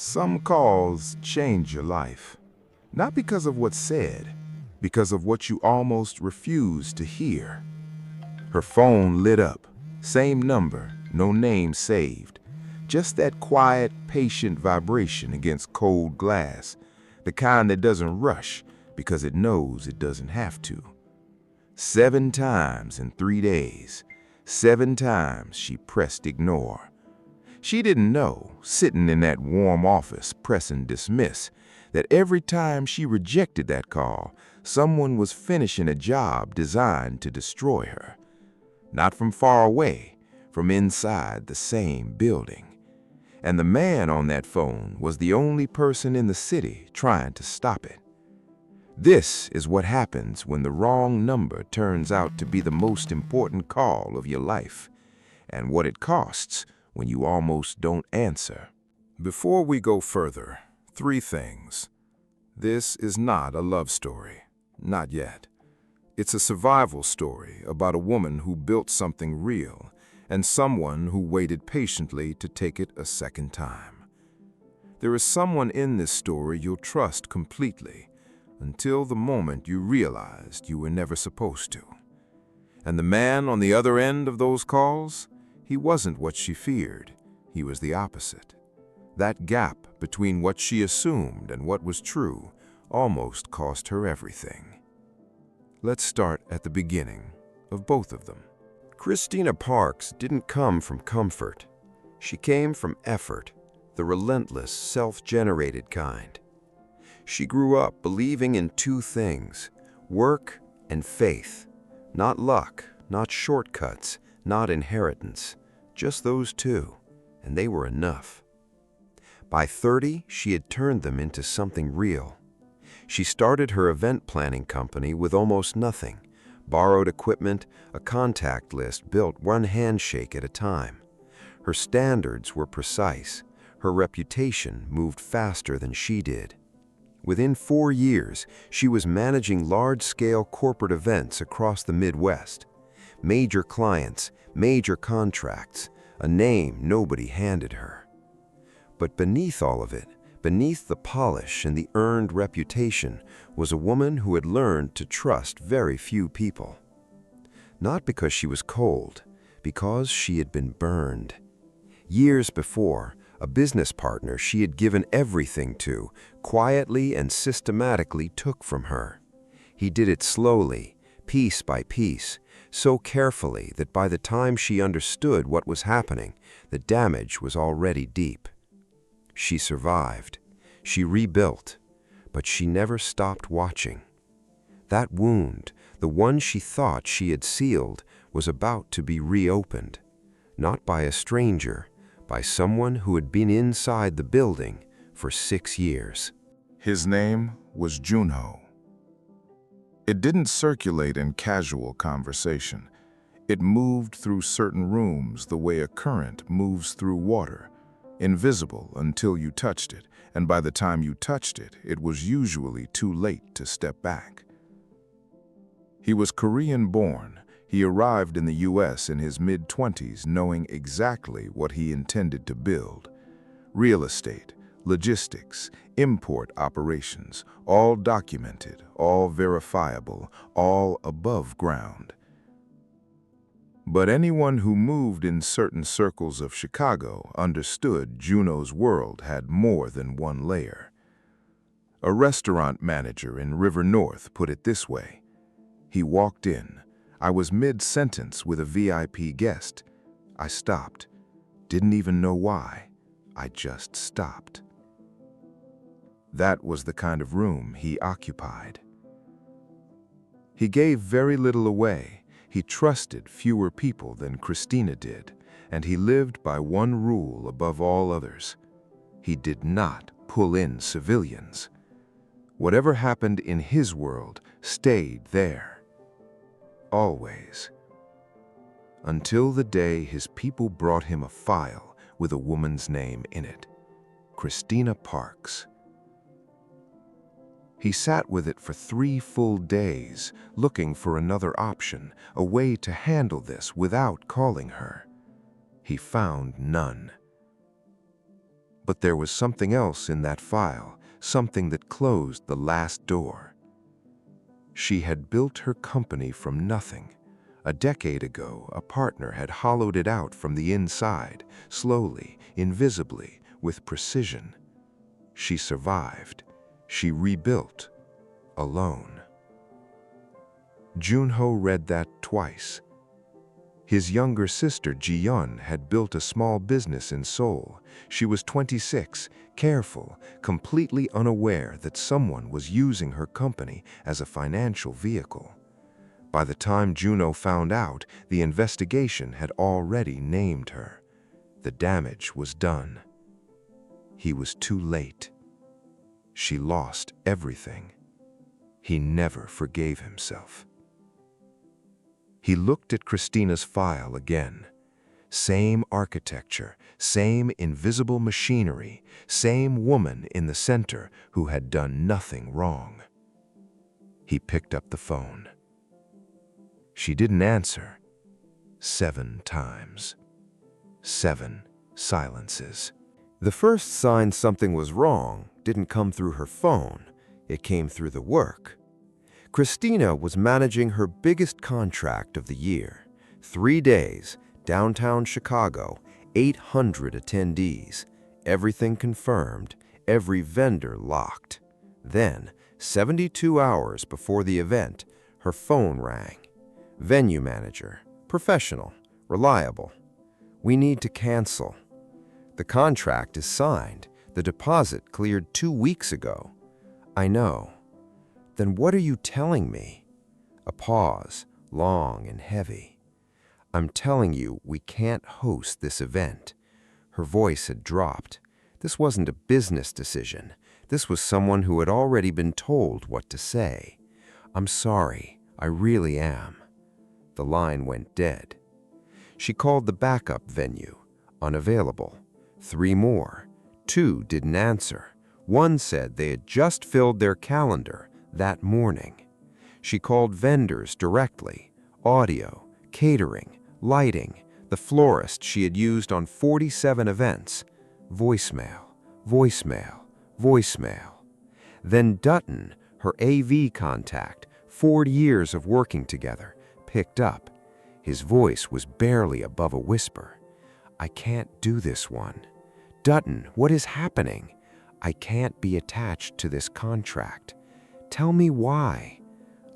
Some calls change your life, not because of what's said, because of what you almost refuse to hear. Her phone lit up, same number, no name saved. Just that quiet, patient vibration against cold glass, the kind that doesn't rush because it knows it doesn't have to. 7 times in 3 days, 7 times she pressed ignore. She didn't know, sitting in that warm office pressing dismiss, that every time she rejected that call, someone was finishing a job designed to destroy her. Not from far away, from inside the same building. And the man on that phone was the only person in the city trying to stop it. This is what happens when the wrong number turns out to be the most important call of your life, and what it costs when you almost don't answer. Before we go further, 3 things. This is not a love story. Not yet. It's a survival story about a woman who built something real and someone who waited patiently to take it a second time. There is someone in this story you'll trust completely until the moment you realized you were never supposed to. And the man on the other end of those calls, he wasn't what she feared. He was the opposite. That gap between what she assumed and what was true almost cost her everything. Let's start at the beginning of both of them. Christina Parks didn't come from comfort. She came from effort, the relentless, self-generated kind. She grew up believing in 2 things, work and faith. Not luck, not shortcuts, not inheritance, just those 2, and they were enough. By 30, she had turned them into something real. She started her event planning company with almost nothing, borrowed equipment, a contact list built one handshake at a time. Her standards were precise. Her reputation moved faster than she did. Within 4 years, she was managing large-scale corporate events across the Midwest. Major clients, major contracts, a name nobody handed her. But beneath all of it, beneath the polish and the earned reputation, was a woman who had learned to trust very few people. Not because she was cold, because she had been burned. Years before, a business partner she had given everything to, quietly and systematically took from her. He did it slowly, piece by piece, so carefully that by the time she understood what was happening, the damage was already deep. She survived. She rebuilt, but she never stopped watching. That wound, the one she thought she had sealed, was about to be reopened, not by a stranger, by someone who had been inside the building for 6 years. His name was Junho. It didn't circulate in casual conversation. It moved through certain rooms the way a current moves through water, invisible until you touched it, and by the time you touched it, it was usually too late to step back. He was Korean-born. He arrived in the U.S. in his mid-20s knowing exactly what he intended to build. Real estate, logistics, import operations, all documented, all verifiable, all above ground. But anyone who moved in certain circles of Chicago understood Juno's world had more than one layer. A restaurant manager in River North put it this way. He walked in. I was mid-sentence with a VIP guest. I stopped. Didn't even know why. I just stopped. That was the kind of room he occupied. He gave very little away. He trusted fewer people than Christina did, and he lived by one rule above all others. He did not pull in civilians. Whatever happened in his world stayed there. Always. Until the day his people brought him a file with a woman's name in it, Christina Parks. He sat with it for 3 full days, looking for another option, a way to handle this without calling her. He found none. But there was something else in that file, something that closed the last door. She had built her company from nothing. A decade ago, a partner had hollowed it out from the inside, slowly, invisibly, with precision. She survived. She rebuilt, alone. Junho read that twice. His younger sister, Ji-yeon, had built a small business in Seoul. She was 26, careful, completely unaware that someone was using her company as a financial vehicle. By the time Juno found out, the investigation had already named her. The damage was done. He was too late. She lost everything. He never forgave himself. He looked at Christina's file again. Same architecture, same invisible machinery, same woman in the center who had done nothing wrong. He picked up the phone. She didn't answer. 7 times. 7 silences. The first sign something was wrong didn't come through her phone, it came through the work. Christina was managing her biggest contract of the year. 3 days, downtown Chicago, 800 attendees, everything confirmed, every vendor locked. Then, 72 hours before the event, her phone rang. Venue manager, professional, reliable. We need to cancel. The contract is signed. The deposit cleared 2 weeks ago. I know. Then what are you telling me? A pause, long and heavy. I'm telling you we can't host this event. Her voice had dropped. This wasn't a business decision. This was someone who had already been told what to say. I'm sorry, I really am. The line went dead. She called the backup venue. Unavailable. 3 more. 2 didn't answer. 1 said they had just filled their calendar that morning. She called vendors directly. Audio, catering, lighting, the florist she had used on 47 events. Voicemail, voicemail, voicemail. Then Dutton, her AV contact, 4 years of working together, picked up. His voice was barely above a whisper. I can't do this one. Dutton, what is happening? I can't be attached to this contract. Tell me why.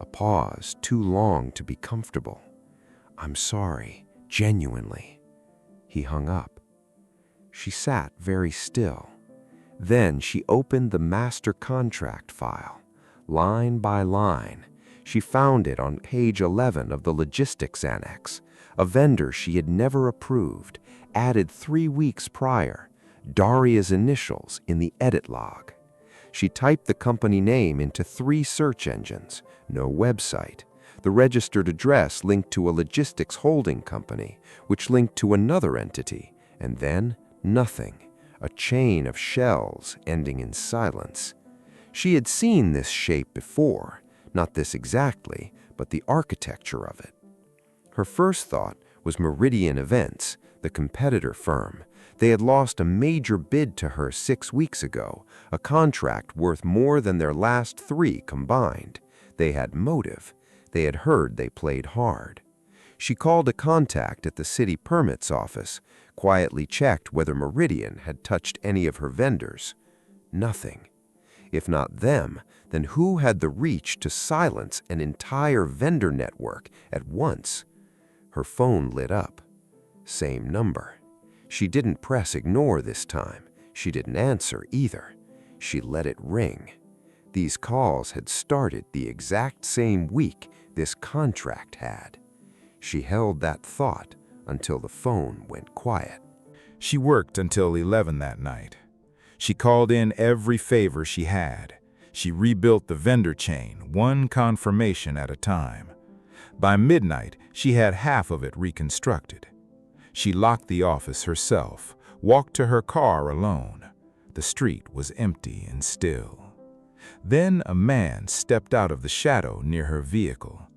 A pause, too long to be comfortable. I'm sorry, genuinely. He hung up. She sat very still. Then she opened the master contract file. Line by line, she found it on page 11 of the logistics annex, a vendor she had never approved, added 3 weeks prior, Daria's initials in the edit log. She typed the company name into 3 search engines, no website. The registered address linked to a logistics holding company, which linked to another entity, and then nothing, a chain of shells ending in silence. She had seen this shape before, not this exactly, but the architecture of it. Her first thought was Meridian Events, the competitor firm. They had lost a major bid to her 6 weeks ago, a contract worth more than their last 3 combined. They had motive. They had heard they played hard. She called a contact at the city permits office, quietly checked whether Meridian had touched any of her vendors. Nothing. If not them, then who had the reach to silence an entire vendor network at once? Her phone lit up. Same number. She didn't press ignore this time. She didn't answer either. She let it ring. These calls had started the exact same week this contract had. She held that thought until the phone went quiet. She worked until 11 that night. She called in every favor she had. She rebuilt the vendor chain, one confirmation at a time. By midnight, she had half of it reconstructed. She locked the office herself, walked to her car alone. The street was empty and still. Then a man stepped out of the shadow near her vehicle.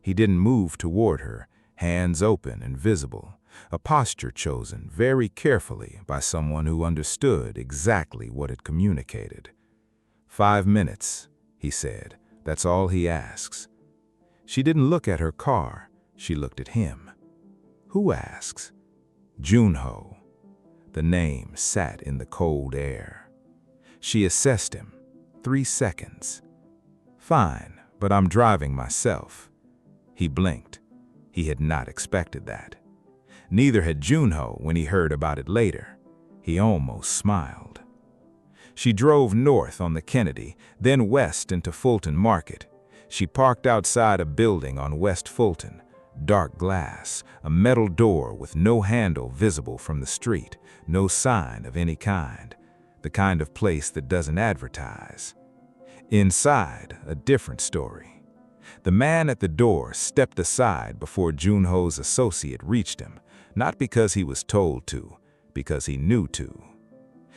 He didn't move toward her, hands open and visible, a posture chosen very carefully by someone who understood exactly what it communicated. 5 minutes, he said. That's all he asks. She didn't look at her car. She looked at him. Who asks? Junho. The name sat in the cold air. She assessed him. 3 seconds. Fine, but I'm driving myself. He blinked. He had not expected that. Neither had Junho when he heard about it later. He almost smiled. She drove north on the Kennedy, then west into Fulton Market. She parked outside a building on West Fulton. Dark glass, a metal door with no handle visible from the street, no sign of any kind. The kind of place that doesn't advertise. Inside, a different story. The man at the door stepped aside before Junho's associate reached him, not because he was told to, because he knew to.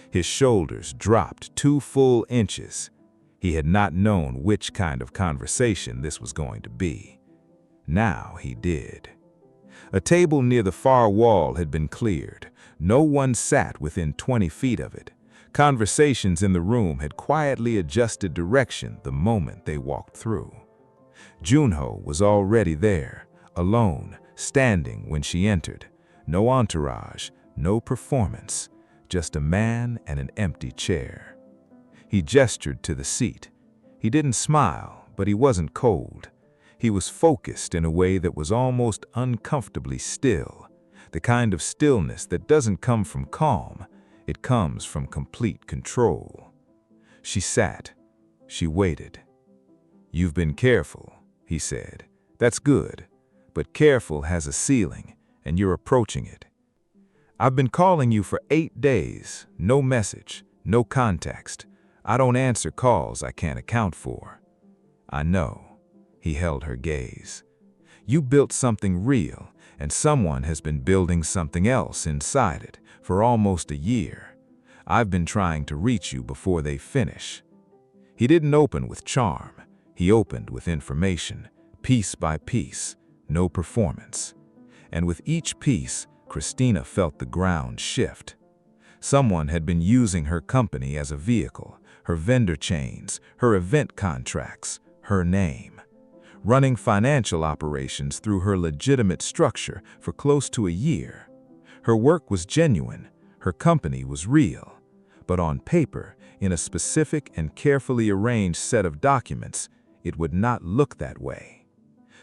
His shoulders dropped 2 full inches. He had not known which kind of conversation this was going to be. Now he did. A table near the far wall had been cleared. No one sat within 20 feet of it. Conversations in the room had quietly adjusted direction the moment they walked through. Junho was already there, alone, standing when she entered. No entourage, no performance, just a man and an empty chair. He gestured to the seat. He didn't smile, but he wasn't cold. He was focused in a way that was almost uncomfortably still, the kind of stillness that doesn't come from calm, it comes from complete control. She sat. She waited. "You've been careful," he said. "That's good, but careful has a ceiling, and you're approaching it. I've been calling you for 8 days, no message, no context. I don't answer calls I can't account for." "I know." He held her gaze. "You built something real, and someone has been building something else inside it for almost a year. I've been trying to reach you before they finish." He didn't open with charm. He opened with information, piece by piece, no performance. And with each piece, Christina felt the ground shift. Someone had been using her company as a vehicle, her vendor chains, her event contracts, her name. Running financial operations through her legitimate structure for close to a year. Her work was genuine, her company was real. But on paper, in a specific and carefully arranged set of documents, it would not look that way.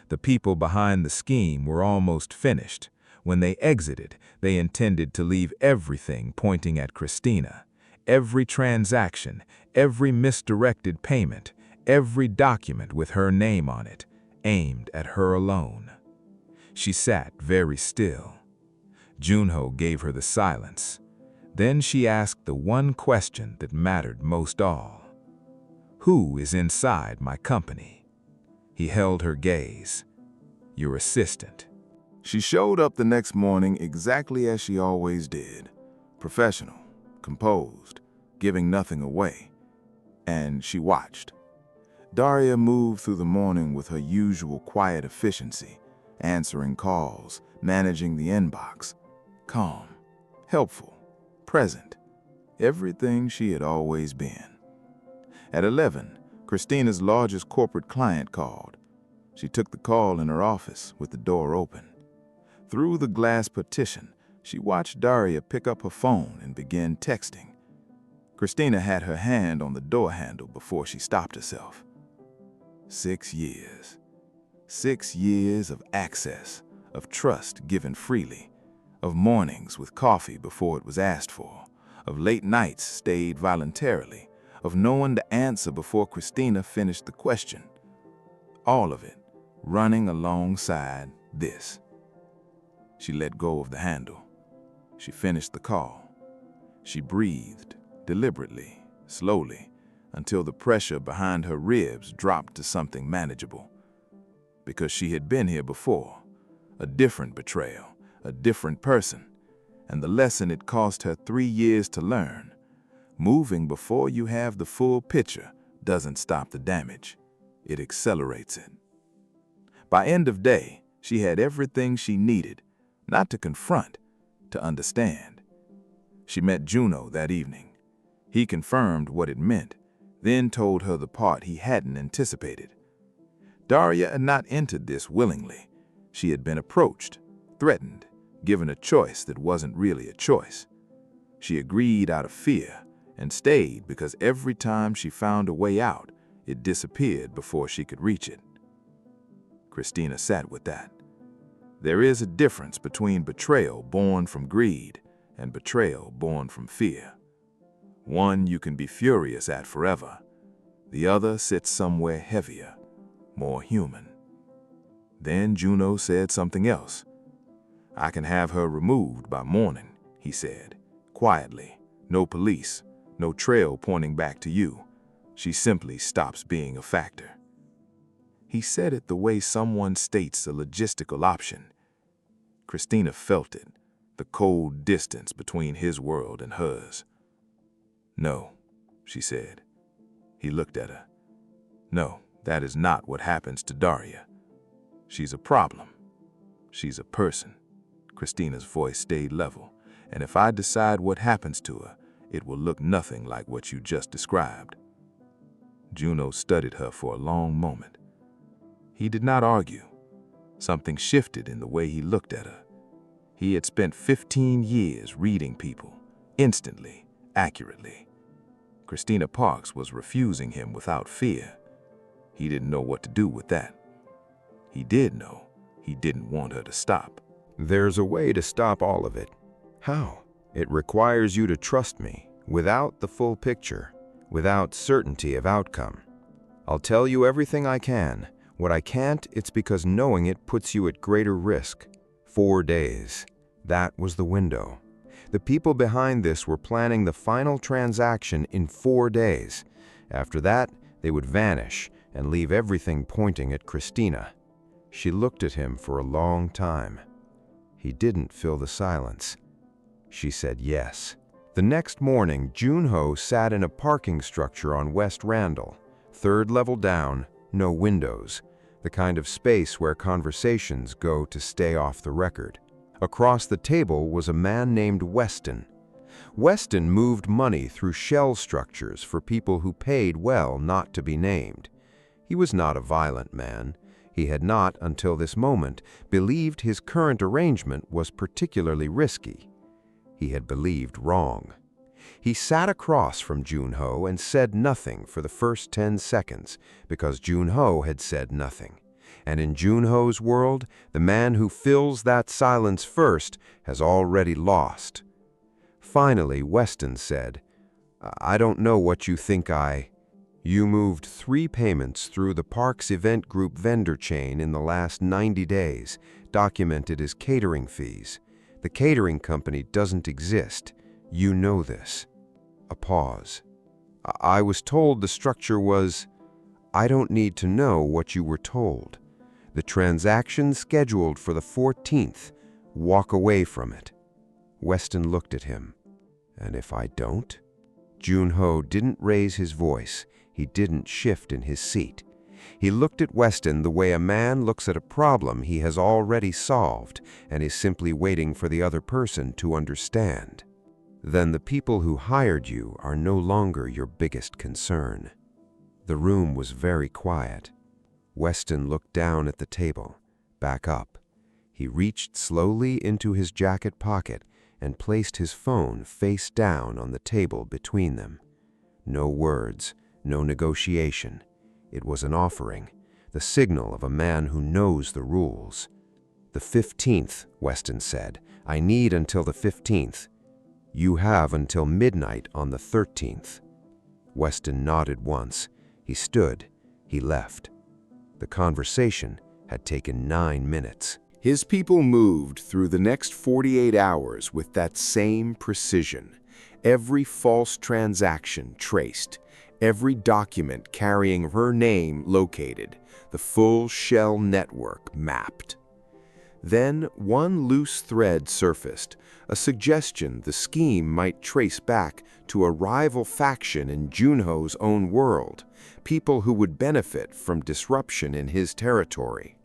The people behind the scheme were almost finished. When they exited, they intended to leave everything pointing at Christina. Every transaction, every misdirected payment, every document with her name on it, aimed at her alone. She sat very still. Junho gave her the silence. Then she asked the one question that mattered most all. "Who is inside my company?" He held her gaze. "Your assistant." She showed up the next morning exactly as she always did. Professional, composed, giving nothing away. And she watched. Daria moved through the morning with her usual quiet efficiency, answering calls, managing the inbox. Calm, helpful, present. Everything she had always been. At 11, Christina's largest corporate client called. She took the call in her office with the door open. Through the glass partition, she watched Daria pick up her phone and begin texting. Christina had her hand on the door handle before she stopped herself. 6 years. 6 years of access, of trust given freely, of mornings with coffee before it was asked for, of late nights stayed voluntarily, of knowing the answer before Christina finished the question. All of it running alongside this. She let go of the handle. She finished the call. She breathed, deliberately, slowly, until the pressure behind her ribs dropped to something manageable. Because she had been here before, a different betrayal, a different person, and the lesson it cost her 3 years to learn. Moving before you have the full picture doesn't stop the damage. It accelerates it. By end of day, she had everything she needed, not to confront, to understand. She met Juno that evening. He confirmed what it meant, then told her the part he hadn't anticipated. Daria had not entered this willingly. She had been approached, threatened, given a choice that wasn't really a choice. She agreed out of fear and stayed because every time she found a way out, it disappeared before she could reach it. Christina sat with that. There is a difference between betrayal born from greed and betrayal born from fear. One you can be furious at forever. The other sits somewhere heavier, more human. Then Juno said something else. "I can have her removed by morning," he said, quietly. "No police, no trail pointing back to you. She simply stops being a factor." He said it the way someone states a logistical option. Christina felt it, the cold distance between his world and hers. "No," she said. He looked at her. "No, that is not what happens to Daria. She's a problem. She's a person." Christina's voice stayed level. "And if I decide what happens to her, it will look nothing like what you just described." Juno studied her for a long moment. He did not argue. Something shifted in the way he looked at her. He had spent 15 years reading people, instantly, accurately. Christina Parks was refusing him without fear. He didn't know what to do with that. He did know he didn't want her to stop. There's a way to stop all of it. How? It requires you to trust me, without the full picture, without certainty of outcome. I'll tell you everything I can. What I can't, it's because knowing it puts you at greater risk. 4 days. That was the window. The people behind this were planning the final transaction in 4 days. After that, they would vanish and leave everything pointing at Christina. She looked at him for a long time. He didn't fill the silence. She said yes. The next morning, Junho sat in a parking structure on West Randall, 3rd level down, no windows, the kind of space where conversations go to stay off the record. Across the table was a man named Weston. Weston moved money through shell structures for people who paid well not to be named. He was not a violent man. He had not, until this moment, believed his current arrangement was particularly risky. He had believed wrong. He sat across from Junho and said nothing for the first 10 seconds because Junho had said nothing. And in Junho's world, the man who fills that silence first has already lost. Finally, Weston said, "I don't know what you think You moved 3 payments through the Parks Event Group vendor chain in the last 90 days, documented as catering fees. The catering company doesn't exist. You know this." A pause. I was told the structure was, "I don't need to know what you were told. The transaction scheduled for the 14th. Walk away from it." Weston looked at him. "And if I don't?" Junho didn't raise his voice. He didn't shift in his seat. He looked at Weston the way a man looks at a problem he has already solved and is simply waiting for the other person to understand. "Then the people who hired you are no longer your biggest concern." The room was very quiet. Weston looked down at the table, back up. He reached slowly into his jacket pocket and placed his phone face down on the table between them. No words, no negotiation. It was an offering, the signal of a man who knows the rules. "The 15th, Weston said. "I need until the 15th. You have until midnight on the 13th. Weston nodded once. He stood. He left. The conversation had taken 9 minutes. His people moved through the next 48 hours with that same precision. Every false transaction traced, every document carrying her name located, the full shell network mapped. Then one loose thread surfaced, a suggestion the scheme might trace back to a rival faction in Junho's own world, people who would benefit from disruption in his territory.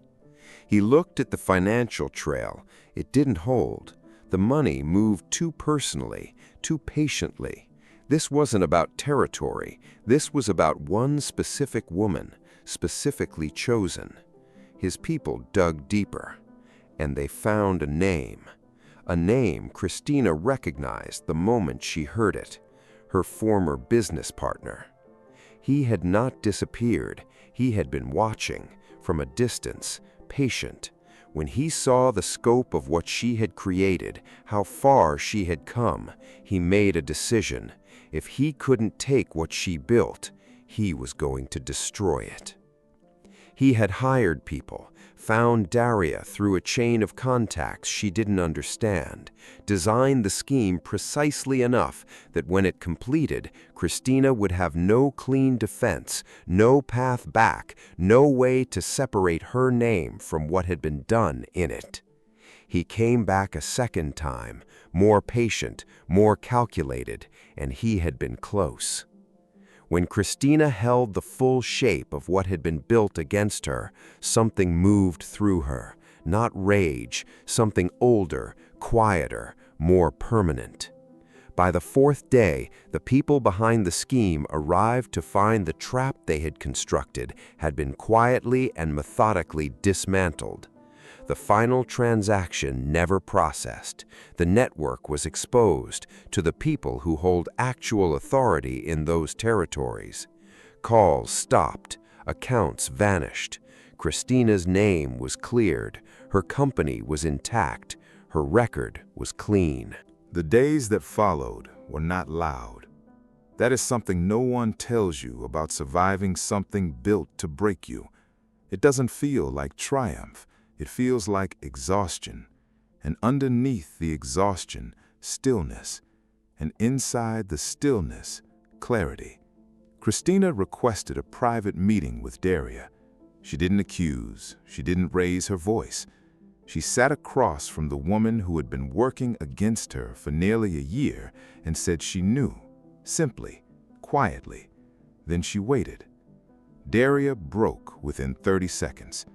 He looked at the financial trail. It didn't hold. The money moved too personally, too patiently. This wasn't about territory. This was about one specific woman, specifically chosen. His people dug deeper, and they found a name Christina recognized the moment she heard it, her former business partner. He had not disappeared. He had been watching, from a distance, patient. When he saw the scope of what she had created, how far she had come, he made a decision. If he couldn't take what she built, he was going to destroy it. He had hired people, found Daria through a chain of contacts she didn't understand, designed the scheme precisely enough that when it completed, Christina would have no clean defense, no path back, no way to separate her name from what had been done in it. He came back a second time, more patient, more calculated, and he had been close. When Christina held the full shape of what had been built against her, something moved through her, not rage, something older, quieter, more permanent. By the fourth day, the people behind the scheme arrived to find the trap they had constructed had been quietly and methodically dismantled. The final transaction never processed. The network was exposed to the people who hold actual authority in those territories. Calls stopped. Accounts vanished. Christina's name was cleared. Her company was intact. Her record was clean. The days that followed were not loud. That is something no one tells you about surviving something built to break you. It doesn't feel like triumph. It feels like exhaustion, and underneath the exhaustion, stillness, and inside the stillness, clarity. Christina requested a private meeting with Daria. She didn't accuse, she didn't raise her voice. She sat across from the woman who had been working against her for nearly a year and said she knew, simply, quietly. Then she waited. Daria broke within 30 seconds.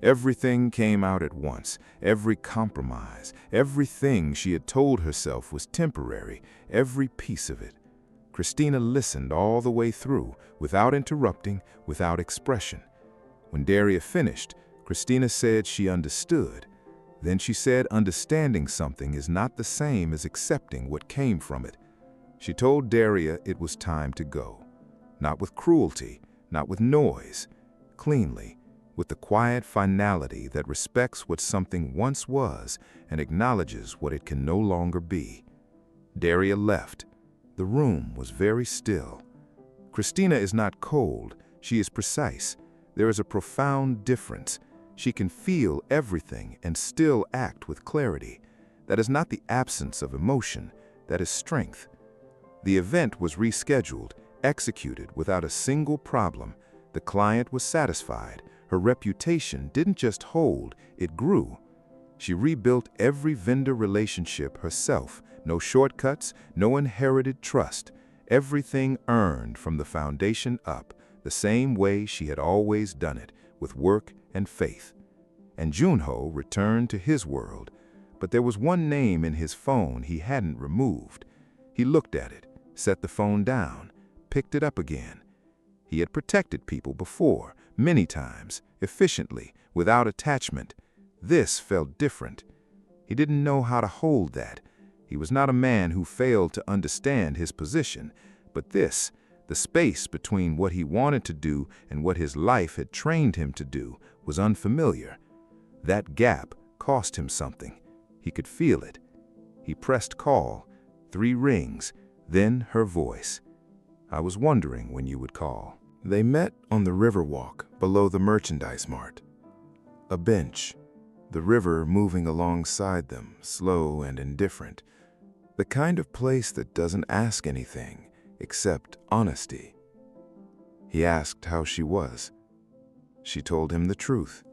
Everything came out at once, every compromise, everything she had told herself was temporary, every piece of it. Christina listened all the way through, without interrupting, without expression. When Daria finished, Christina said she understood. Then she said understanding something is not the same as accepting what came from it. She told Daria it was time to go. Not with cruelty, not with noise, cleanly, with the quiet finality that respects what something once was and acknowledges what it can no longer be. Daria left. The room was very still. Christina is not cold, she is precise. There is a profound difference. She can feel everything and still act with clarity. That is not the absence of emotion, that is strength. The event was rescheduled, executed without a single problem. The client was satisfied. Her reputation didn't just hold, it grew. She rebuilt every vendor relationship herself. No shortcuts, no inherited trust. Everything earned from the foundation up, the same way she had always done it, with work and faith. And Junho returned to his world, but there was one name in his phone he hadn't removed. He looked at it, set the phone down, picked it up again. He had protected people before, many times, efficiently, without attachment. This felt different. He didn't know how to hold that. He was not a man who failed to understand his position, but this, the space between what he wanted to do and what his life had trained him to do, was unfamiliar. That gap cost him something. He could feel it. He pressed call, 3 rings, then her voice. "I was wondering when you would call." They met on the Riverwalk below the merchandise mart. A bench, the river moving alongside them, slow and indifferent. The kind of place that doesn't ask anything except honesty. He asked how she was. She told him the truth.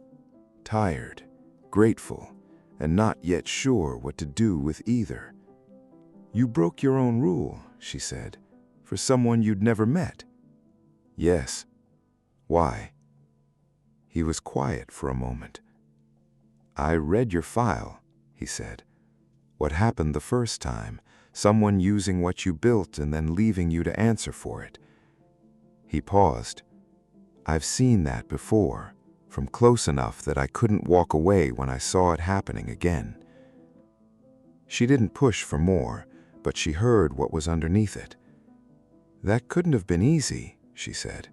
Tired, grateful, and not yet sure what to do with either. "You broke your own rule," she said, "for someone you'd never met." "Yes. Why?" He was quiet for a moment. "I read your file," he said. "What happened the first time, someone using what you built and then leaving you to answer for it." He paused. "I've seen that before, from close enough that I couldn't walk away when I saw it happening again." She didn't push for more, but she heard what was underneath it. "That couldn't have been easy," she said.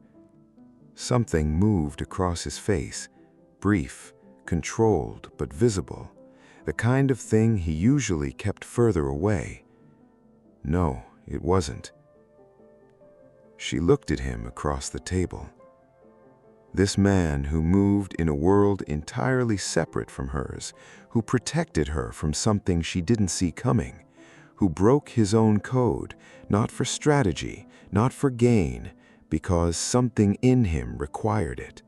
Something moved across his face, brief, controlled but visible, the kind of thing he usually kept further away. No, it wasn't. She looked at him across the table. This man who moved in a world entirely separate from hers, who protected her from something she didn't see coming, who broke his own code, not for strategy, not for gain, because something in him required it.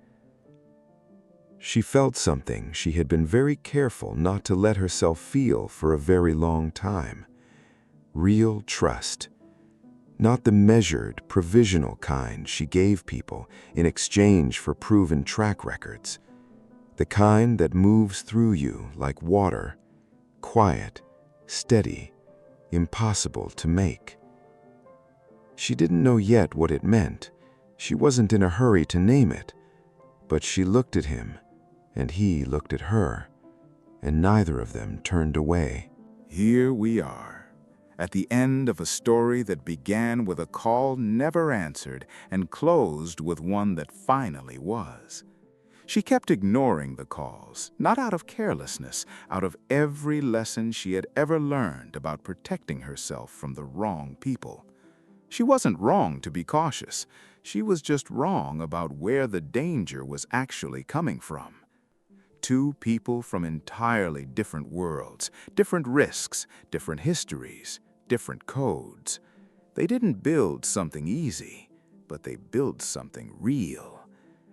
She felt something she had been very careful not to let herself feel for a very long time. Real trust. Not the measured, provisional kind she gave people in exchange for proven track records. The kind that moves through you like water, quiet, steady, impossible to make. She didn't know yet what it meant. She wasn't in a hurry to name it. But she looked at him, and he looked at her, and neither of them turned away. Here we are, at the end of a story that began with a call never answered and closed with one that finally was. She kept ignoring the calls, not out of carelessness, out of every lesson she had ever learned about protecting herself from the wrong people. She wasn't wrong to be cautious. She was just wrong about where the danger was actually coming from. Two people from entirely different worlds, different risks, different histories, different codes. They didn't build something easy, but they built something real.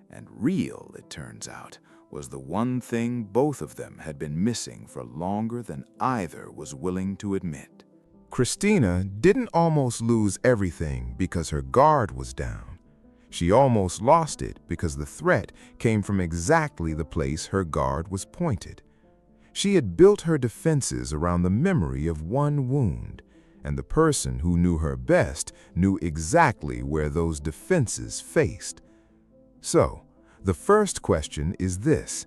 And real, it turns out, was the one thing both of them had been missing for longer than either was willing to admit. Christina didn't almost lose everything because her guard was down. She almost lost it because the threat came from exactly the place her guard was pointed. She had built her defenses around the memory of one wound, and the person who knew her best knew exactly where those defenses faced. So, the first question is this: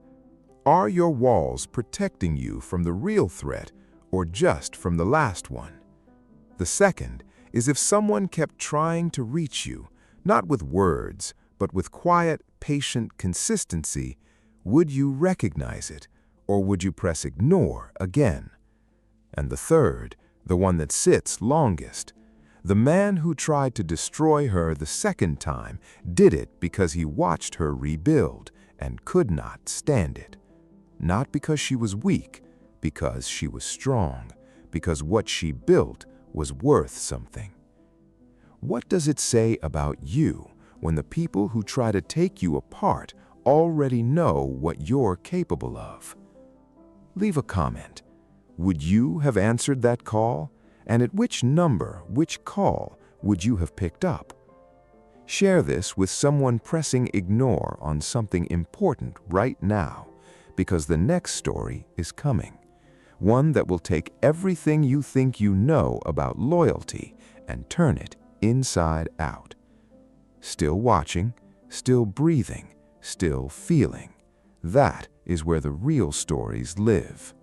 are your walls protecting you from the real threat or just from the last one? The second is, if someone kept trying to reach you, not with words, but with quiet, patient consistency, would you recognize it, or would you press ignore again? And the third, the one that sits longest, the man who tried to destroy her the second time did it because he watched her rebuild and could not stand it. Not because she was weak, because she was strong, because what she built was worth something. What does it say about you when the people who try to take you apart already know what you're capable of? Leave a comment. Would you have answered that call? And at which number, which call would you have picked up? Share this with someone pressing ignore on something important right now, because the next story is coming. One that will take everything you think you know about loyalty and turn it inside out. Still watching, still breathing, still feeling. That is where the real stories live.